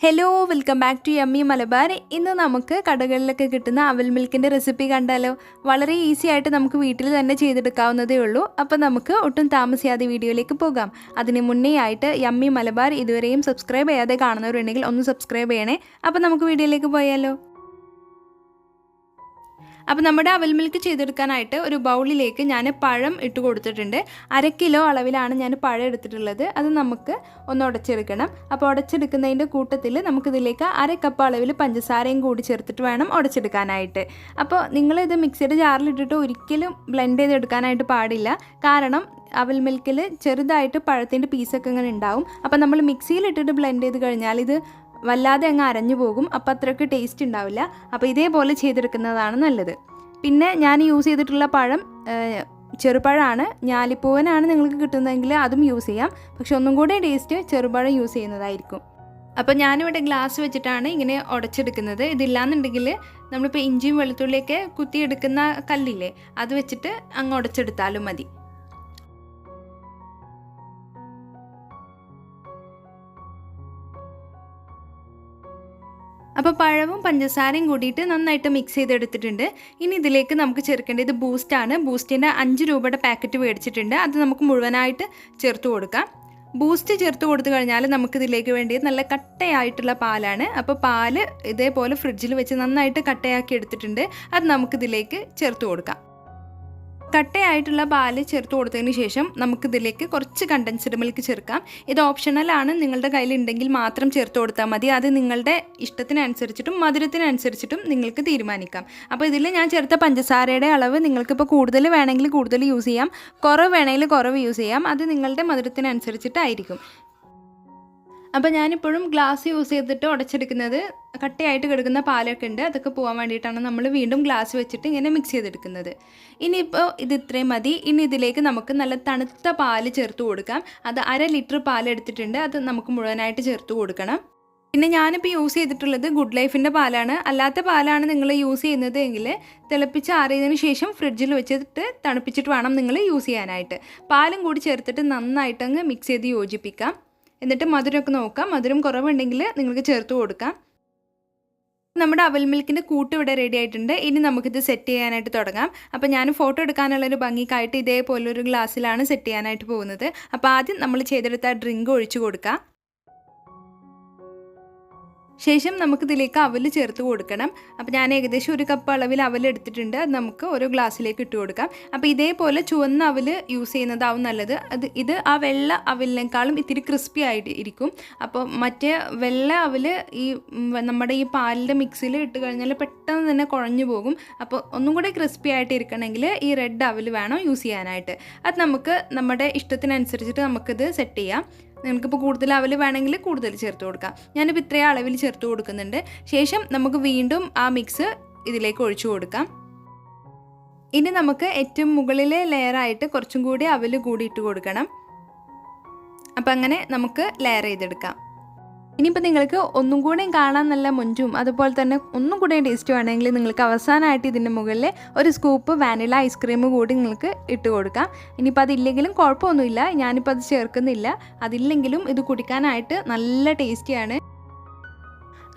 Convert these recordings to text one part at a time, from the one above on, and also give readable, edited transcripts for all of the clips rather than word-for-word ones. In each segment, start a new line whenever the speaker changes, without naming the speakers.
Hello welcome back to yummy Malabar. ഇന്ന് നമുക്ക് കടകളിലൊക്കെ കിട്ടുന്ന അവൽ മിൽക്കിൻ്റെ റെസിപ്പി കണ്ടാലോ? വളരെ ഈസി ആയിട്ട് നമുക്ക് വീട്ടിൽ തന്നെ ചെയ്തെടുക്കാവുന്നതേ ഉള്ളൂ. അപ്പോൾ നമുക്ക് ഒട്ടും താമസിയാതെ വീഡിയോയിലേക്ക് പോകാം. അതിന് മുന്നേ ആയിട്ട് യമ്മി മലബാർ ഇതുവരെയും സബ്സ്ക്രൈബ് ചെയ്യാതെ കാണുന്നവരുണ്ടെങ്കിൽ ഒന്ന് സബ്സ്ക്രൈബ് ചെയ്യണേ. അപ്പോൾ നമുക്ക് വീഡിയോയിലേക്ക് പോയാലോ? അപ്പോൾ നമ്മുടെ അവൽ മിൽക്ക് ചെയ്തെടുക്കാനായിട്ട് ഒരു ബൗളിലേക്ക് ഞാൻ പഴം ഇട്ട് കൊടുത്തിട്ടുണ്ട്. 1/2 കിലോ അളവിലാണ് ഞാൻ പഴം എടുത്തിട്ടുള്ളത്. അത് നമുക്ക് ഒന്ന് ഉടച്ചെടുക്കണം. അപ്പോൾ ഉടച്ചെടുക്കുന്നതിൻ്റെ കൂട്ടത്തിൽ നമുക്കിതിലേക്ക് 1/2 കപ്പ് അളവിൽ പഞ്ചസാരയും കൂടി ചേർത്തിട്ട് വേണം ഉടച്ചെടുക്കാനായിട്ട്. അപ്പോൾ നിങ്ങളിത് മിക്സിയുടെ ജാറിലിട്ടിട്ട് ഒരിക്കലും ബ്ലെൻഡ് ചെയ്തെടുക്കാനായിട്ട് പാടില്ല. കാരണം അവൽ മിൽക്കിൽ ചെറുതായിട്ട് പഴത്തിൻ്റെ പീസൊക്കെ ഇങ്ങനെ ഉണ്ടാവും. അപ്പോൾ നമ്മൾ മിക്സിയിലിട്ടിട്ട് ബ്ലെൻഡ് ചെയ്ത് കഴിഞ്ഞാൽ ഇത് വല്ലാതെ അങ്ങ് അരഞ്ഞു പോകും. അപ്പോൾ അത്രയ്ക്ക് ടേസ്റ്റ് ഉണ്ടാവില്ല. അപ്പോൾ ഇതേപോലെ ചെയ്തെടുക്കുന്നതാണ് നല്ലത്. പിന്നെ ഞാൻ യൂസ് ചെയ്തിട്ടുള്ള പഴം ചെറുപഴമാണ്. ഞാലിപ്പൂവനാണ് നിങ്ങൾക്ക് കിട്ടുന്നതെങ്കിൽ അതും യൂസ് ചെയ്യാം. പക്ഷെ ഒന്നും കൂടെ ടേസ്റ്റ് ചെറുപഴം യൂസ് ചെയ്യുന്നതായിരിക്കും. അപ്പോൾ ഞാനിവിടെ ഗ്ലാസ് വെച്ചിട്ടാണ് ഇങ്ങനെ ഉടച്ചെടുക്കുന്നത്. ഇതില്ലാന്നുണ്ടെങ്കിൽ നമ്മളിപ്പോൾ ഇഞ്ചിയും വെളുത്തുള്ളിയൊക്കെ കുത്തിയെടുക്കുന്ന കല്ലില്ലേ, അത് വെച്ചിട്ട് അങ്ങ് ഉടച്ചെടുത്താലും മതി. അപ്പോൾ പഴവും പഞ്ചസാരയും കൂടിയിട്ട് നന്നായിട്ട് മിക്സ് ചെയ്തെടുത്തിട്ടുണ്ട്. ഇനി ഇതിലേക്ക് നമുക്ക് ചേർക്കേണ്ടത് ബൂസ്റ്റാണ്. ബൂസ്റ്റിൻ്റെ 5 രൂപയുടെ പാക്കറ്റ് മേടിച്ചിട്ടുണ്ട്. അത് നമുക്ക് മുഴുവനായിട്ട് ചേർത്ത് കൊടുക്കാം. ബൂസ്റ്റ് ചേർത്ത് കൊടുത്തു കഴിഞ്ഞാൽ നമുക്കിതിലേക്ക് വേണ്ടിയത് നല്ല കട്ടയായിട്ടുള്ള പാലാണ്. അപ്പോൾ പാല് ഇതേപോലെ ഫ്രിഡ്ജിൽ വെച്ച് നന്നായിട്ട് കട്ടയാക്കി എടുത്തിട്ടുണ്ട്. അത് നമുക്കിതിലേക്ക് ചേർത്ത് കൊടുക്കാം. കട്ടയായിട്ടുള്ള പാല് ചേർത്ത് കൊടുത്തതിന് ശേഷം നമുക്കിതിലേക്ക് കുറച്ച് കണ്ടൻസ്ഡ് മിൽക്ക് ചേർക്കാം. ഇത് ഓപ്ഷണലാണ്, നിങ്ങളുടെ കയ്യിലുണ്ടെങ്കിൽ മാത്രം ചേർത്ത് കൊടുത്താൽ മതി. അത് നിങ്ങളുടെ ഇഷ്ടത്തിനനുസരിച്ചിട്ടും മധുരത്തിനനുസരിച്ചിട്ടും നിങ്ങൾക്ക് തീരുമാനിക്കാം. അപ്പോൾ ഇതിൽ ഞാൻ ചേർത്ത പഞ്ചസാരയുടെ അളവ് നിങ്ങൾക്കിപ്പോൾ കൂടുതൽ വേണമെങ്കിൽ കൂടുതൽ യൂസ് ചെയ്യാം, കുറവ് വേണമെങ്കിൽ കുറവ് യൂസ് ചെയ്യാം. അത് നിങ്ങളുടെ മധുരത്തിനനുസരിച്ചിട്ടായിരിക്കും. അപ്പോൾ ഞാനിപ്പോഴും ഗ്ലാസ് യൂസ് ചെയ്തിട്ട് ഉടച്ചെടുക്കുന്നത്. കട്ടയായിട്ട് കിടക്കുന്ന പാലൊക്കെ ഉണ്ട്, അതൊക്കെ പോകാൻ വേണ്ടിയിട്ടാണ് നമ്മൾ വീണ്ടും ഗ്ലാസ് വെച്ചിട്ട് ഇങ്ങനെ മിക്സ് ചെയ്തെടുക്കുന്നത്. ഇനിയിപ്പോൾ ഇത് ഇത്രയും മതി. ഇനി ഇതിലേക്ക് നമുക്ക് നല്ല തണുത്ത പാല് ചേർത്ത് കൊടുക്കാം. അത് 1/2 ലിറ്റർ പാൽ എടുത്തിട്ടുണ്ട്. അത് നമുക്ക് മുഴുവനായിട്ട് ചേർത്ത് കൊടുക്കണം. പിന്നെ ഞാനിപ്പോൾ യൂസ് ചെയ്തിട്ടുള്ളത് ഗുഡ് ലൈഫിൻ്റെ പാലാണ്. അല്ലാത്ത പാലാണ് നിങ്ങൾ യൂസ് ചെയ്യുന്നത് എങ്കിൽ തിളപ്പിച്ച് ആറിയതിന് ശേഷം ഫ്രിഡ്ജിൽ വെച്ചിട്ട് തണുപ്പിച്ചിട്ട് വേണം നിങ്ങൾ യൂസ് ചെയ്യാനായിട്ട്. പാലും കൂടി ചേർത്തിട്ട് നന്നായിട്ടങ്ങ് മിക്സ് ചെയ്ത് യോജിപ്പിക്കാം. എന്നിട്ട് മധുരമൊക്കെ നോക്കാം. മധുരം കുറവുണ്ടെങ്കിൽ നിങ്ങൾക്ക് ചേർത്ത് കൊടുക്കാം. നമ്മുടെ അവൽ മിൽക്കിൻ്റെ കൂട്ട് ഇവിടെ റെഡി ആയിട്ടുണ്ട്. ഇനി നമുക്കിത് സെറ്റ് ചെയ്യാനായിട്ട് തുടങ്ങാം. അപ്പോൾ ഞാൻ ഫോട്ടോ എടുക്കാനുള്ളൊരു ഭംഗിക്കായിട്ട് ഇതേപോലൊരു ഗ്ലാസ്സിലാണ് സെറ്റ് ചെയ്യാനായിട്ട് പോകുന്നത്. അപ്പോൾ ആദ്യം നമ്മൾ ചെയ്തെടുത്ത ഡ്രിങ്ക് ഒഴിച്ചു കൊടുക്കാം. ശേഷം നമുക്കിതിലേക്ക് അവൽ ചേർത്ത് കൊടുക്കണം. അപ്പോൾ ഞാൻ ഏകദേശം 1 കപ്പ് അളവിൽ അവൽ എടുത്തിട്ടുണ്ട്. അത് നമുക്ക് ഓരോ ഗ്ലാസ്സിലേക്ക് ഇട്ട് കൊടുക്കാം. അപ്പോൾ ഇതേപോലെ ചുവന്ന അവൽ യൂസ് ചെയ്യുന്നതാവും നല്ലത്. ഇത് ആ വെള്ള അവലിനേക്കാളും ഇത്തിരി ക്രിസ്പി ആയിട്ട് ഇരിക്കും. അപ്പോൾ മറ്റേ വെള്ള അവൽ ഈ നമ്മുടെ ഈ പാലിൻ്റെ മിക്സിയിൽ ഇട്ട് കഴിഞ്ഞാൽ പെട്ടെന്ന് തന്നെ കുഴഞ്ഞു പോകും. അപ്പോൾ ഒന്നും കൂടെ ക്രിസ്പി ആയിട്ട് ഇരിക്കണമെങ്കിൽ ഈ റെഡ് അവൽ വേണം യൂസ് ചെയ്യാനായിട്ട്. അത് നമുക്ക് നമ്മുടെ ഇഷ്ടത്തിനനുസരിച്ചിട്ട് നമുക്കിത് സെറ്റ് ചെയ്യാം. നിങ്ങൾക്കിപ്പോൾ കൂടുതൽ അവൽ വേണമെങ്കിൽ കൂടുതൽ ചേർത്ത് കൊടുക്കാം. ഞാനിപ്പോൾ ഇത്രയും അളവിൽ ചേർത്ത് കൊടുക്കുന്നുണ്ട്. ശേഷം നമുക്ക് വീണ്ടും ആ മിക്സ് ഇതിലേക്ക് ഒഴിച്ചു കൊടുക്കാം. ഇനി നമുക്ക് ഏറ്റവും മുകളിലെ ലെയറായിട്ട് കുറച്ചും കൂടി അവൽ കൂടി ഇട്ട് കൊടുക്കണം. അപ്പം അങ്ങനെ നമുക്ക് ലെയർ ചെയ്തെടുക്കാം. ഇനിയിപ്പോൾ നിങ്ങൾക്ക് ഒന്നും കൂടെ കാണാൻ നല്ല മൊഞ്ചും അതുപോലെ തന്നെ ഒന്നും കൂടെ ടേസ്റ്റ് വേണമെങ്കിൽ നിങ്ങൾക്ക് അവസാനമായിട്ട് ഇതിൻ്റെ മുകളിൽ ഒരു സ്കൂപ്പ് വാനില ഐസ്ക്രീം കൂടി നിങ്ങൾക്ക് ഇട്ട് കൊടുക്കാം. ഇനിയിപ്പോൾ അതില്ലെങ്കിലും കുഴപ്പമൊന്നുമില്ല, ഞാനിപ്പോൾ അത് ചേർക്കുന്നില്ല. അതില്ലെങ്കിലും ഇത് കുടിക്കാനായിട്ട് നല്ല ടേസ്റ്റിയാണ്.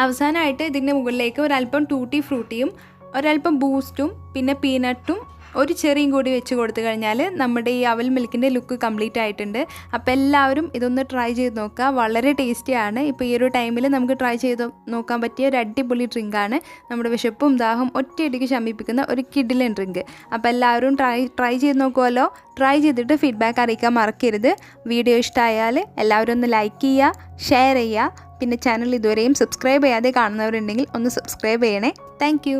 അവസാനമായിട്ട് ഇതിൻ്റെ മുകളിലേക്ക് ഒരല്പം ടൂട്ടി ഫ്രൂട്ടിയും ഒരല്പം ബൂസ്റ്റും പിന്നെ പീനട്ടും ഒരു ചെറിയും കൂടി വെച്ച് കൊടുത്തു കഴിഞ്ഞാൽ നമ്മുടെ ഈ അവൽ മിൽക്കിൻ്റെ ലുക്ക് കംപ്ലീറ്റ് ആയിട്ടുണ്ട്. അപ്പോൾ എല്ലാവരും ഇതൊന്ന് ട്രൈ ചെയ്ത് നോക്കുക. വളരെ ടേസ്റ്റിയാണ്. ഇപ്പോൾ ഈ ഒരു ടൈമിൽ നമുക്ക് ട്രൈ ചെയ്ത് നോക്കാൻ പറ്റിയ ഒരു അടിപൊളി ഡ്രിങ്കാണ്. നമ്മുടെ വിശപ്പും ദാഹം ഒറ്റയടിക്ക് ശമിപ്പിക്കുന്ന ഒരു കിഡിലൻ ഡ്രിങ്ക്. അപ്പോൾ എല്ലാവരും ട്രൈ ചെയ്ത് നോക്കുമല്ലോ. ട്രൈ ചെയ്തിട്ട് ഫീഡ്ബാക്ക് അറിയിക്കാൻ മറക്കരുത്. വീഡിയോ ഇഷ്ടമായാൽ എല്ലാവരും ഒന്ന് ലൈക്ക് ചെയ്യുക, ഷെയർ ചെയ്യുക. പിന്നെ ചാനൽ ഇതുവരെയും സബ്സ്ക്രൈബ് ചെയ്യാതെ കാണുന്നവരുണ്ടെങ്കിൽ ഒന്ന് സബ്സ്ക്രൈബ് ചെയ്യണേ. താങ്ക്